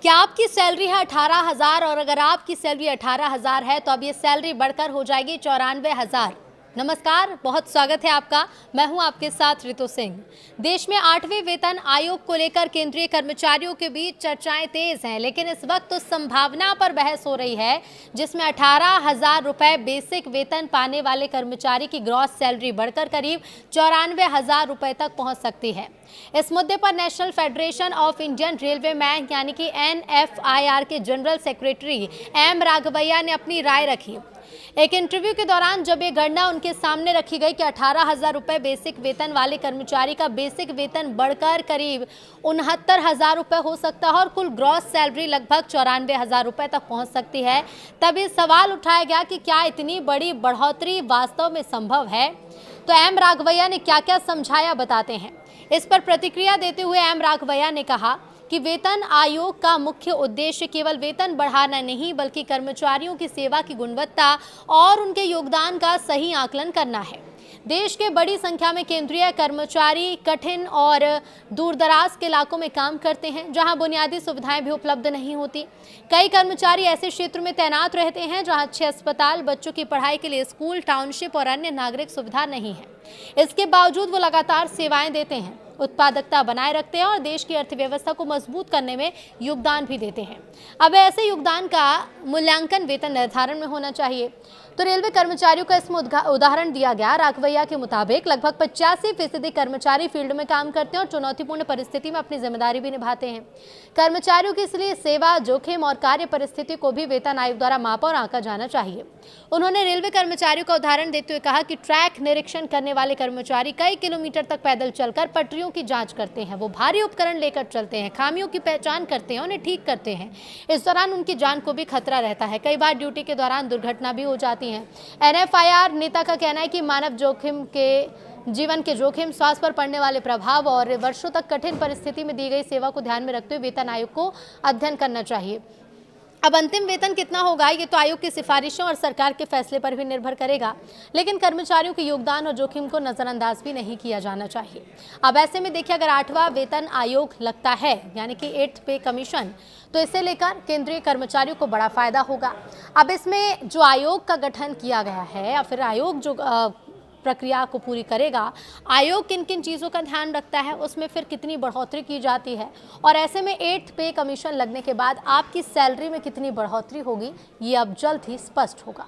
क्या आपकी सैलरी है 18,000 और अगर आपकी सैलरी 18,000 है तो अब ये सैलरी बढ़कर हो जाएगी 94,000। नमस्कार, बहुत स्वागत है आपका। मैं हूं आपके साथ रितु सिंह। देश में 8वें वेतन आयोग को लेकर केंद्रीय कर्मचारियों के बीच चर्चाएं तेज हैं, लेकिन इस वक्त उस संभावना पर बहस हो रही है जिसमें 18,000 रुपए बेसिक वेतन पाने वाले कर्मचारी की ग्रॉस सैलरी बढ़कर करीब 94,000 रुपए तक पहुंच सकती है। इस मुद्दे पर national federation of Indian railway man यानी कि NFIR के जनरल सेक्रेटरी M राघवैया ने अपनी राय रखी। एक इंटरव्यू के दौरान जब ये गणना उनके सामने रखी गई कि 18,000 रुपए बेसिक वेतन वाले कर्मचारी का बेसिक वेतन बढ़कर करीब 69,000 रुपए हो सकता है और कुल ग्रॉस सैलरी लगभग 94,000 रुपए तक पहुंच सकती है, तभी सवाल उठाया गया कि क्या इतनी बड़ी बढ़ोतरी वास्तव में संभव है। तो M राघवैया ने क्या क्या समझाया, बताते हैं। इस पर प्रतिक्रिया देते हुए M राघवैया ने कहा कि वेतन आयोग का मुख्य उद्देश्य केवल वेतन बढ़ाना नहीं बल्कि कर्मचारियों की सेवा की गुणवत्ता और उनके योगदान का सही आकलन करना है। देश के बड़ी संख्या में केंद्रीय कर्मचारी कठिन और दूरदराज के इलाकों में काम करते हैं जहां बुनियादी सुविधाएं भी उपलब्ध नहीं होती। कई कर्मचारी ऐसे क्षेत्र में तैनात रहते हैं जहां अच्छे अस्पताल, बच्चों की पढ़ाई के लिए स्कूल, टाउनशिप और अन्य नागरिक सुविधा नहीं है। इसके बावजूद वो लगातार सेवाएं देते हैं, उत्पादकता बनाए रखते हैं और देश की अर्थव्यवस्था को मजबूत करने में योगदान भी देते हैं। अब ऐसे योगदान का मूल्यांकन वेतन निर्धारण में होना चाहिए। तो रेलवे कर्मचारियों का इसमें उदाहरण दिया गया। राघवैया के मुताबिक लगभग 85% कर्मचारी फील्ड में काम करते हैं और चुनौतीपूर्ण परिस्थिति में अपनी जिम्मेदारी भी निभाते हैं। कर्मचारियों की इसलिए सेवा, जोखिम और कार्य परिस्थिति को भी वेतन आयोग द्वारा मापा और आंका जाना चाहिए। उन्होंने रेलवे कर्मचारियों का उदाहरण देते हुए कहा कि ट्रैक निरीक्षण करने वाले कर्मचारी कई किलोमीटर तक पैदल चलकर पटरियों की जांच करते हैं। वो भारी उपकरण लेकर चलते हैं, खामियों की पहचान करते हैं, उन्हें ठीक करते हैं। इस दौरान उनकी जान को भी खतरा रहता है। कई बार ड्यूटी के दौरान दुर्घटना भी हो जाती है। NFIR नेता का कहना है कि मानव जीवन के जोखिम, स्वास्थ्य पर पड़ने वाले प्रभाव और वर्षों तक कठिन परिस्थिति में दी गई सेवा को ध्यान में रखते हुए वेतन आयोग को अध्ययन करना चाहिए। अब अंतिम वेतन कितना होगा ये तो आयोग की सिफारिशों और सरकार के फैसले पर भी निर्भर करेगा, लेकिन कर्मचारियों के योगदान और जोखिम को नजरअंदाज भी नहीं किया जाना चाहिए। अब ऐसे में देखिए, अगर 8वां वेतन आयोग लगता है यानी कि 8th पे कमीशन, तो इसे लेकर केंद्रीय कर्मचारियों को बड़ा फायदा होगा। अब इसमें जो आयोग का गठन किया गया है या फिर आयोग जो प्रक्रिया को पूरी करेगा, आयोग किन किन चीज़ों का ध्यान रखता है, उसमें फिर कितनी बढ़ोतरी की जाती है और ऐसे में 8th पे कमीशन लगने के बाद आपकी सैलरी में कितनी बढ़ोतरी होगी, ये अब जल्द ही स्पष्ट होगा।